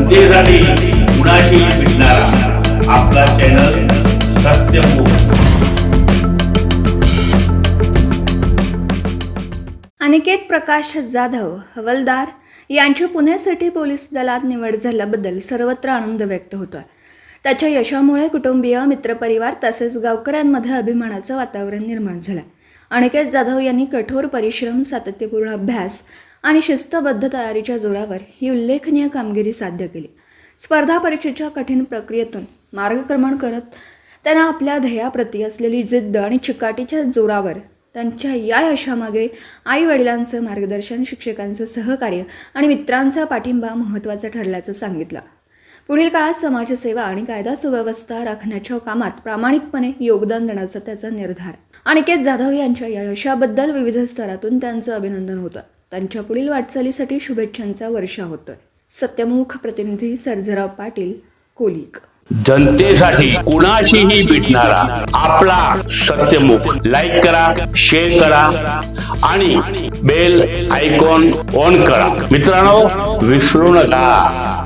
जनतेसाठी कुणाशी भेटणारा आपला चॅनल सत्यमुख। अनिकेत प्रकाश जाधव हवालदार यांची पुणे सिटी पोलीस दलात निवड झाल्याबद्दल सर्वत्र आनंद व्यक्त होतोय। त्याच्या यशामुळे कुटुंबीय, मित्रपरिवार तसेच गावकऱ्यांमध्ये अभिमानाचं वातावरण निर्माण झालं। अनिकेत जाधव यांनी कठोर परिश्रम, सातत्यपूर्ण अभ्यास आणि शिस्तबद्ध तयारीच्या जोरावर ही उल्लेखनीय कामगिरी साध्य केली। स्पर्धा परीक्षेच्या कठीण प्रक्रियेतून मार्गक्रमण करत त्यांना आपल्या ध्येयाप्रती असलेली जिद्द आणि चिकाटीच्या जोरावर त्यांच्या या यशामागे आई-वडिलांचं मार्गदर्शन, शिक्षकांचं सहकार्य आणि मित्रांचा पाठिंबा महत्त्वाचा ठरल्याचं सांगितलं। पुढील काळात समाजसेवा आणि कायदा सुव्यवस्था राखण्याच्या कामात प्रामाणिकपणे योगदान देण्याचा त्याचा निर्धार। अनिकेत जाधव यांच्या या यशाबद्दल विविध स्तरातून त्यांचं अभिनंदन होतं। त्यांच्या पुढील वाटचालीसाठी शुभेच्छांचा वर्षा होतोय। सत्यमुख प्रतिनिधी सर्जेराव पाटील, कोलिक। जनतेसाठी कुणाशीही भेटणारा आपला सत्यमुख। लाईक करा, शेअर करा आणि बेल आयकॉन ऑन करा। मित्रांनो, विसरू नका।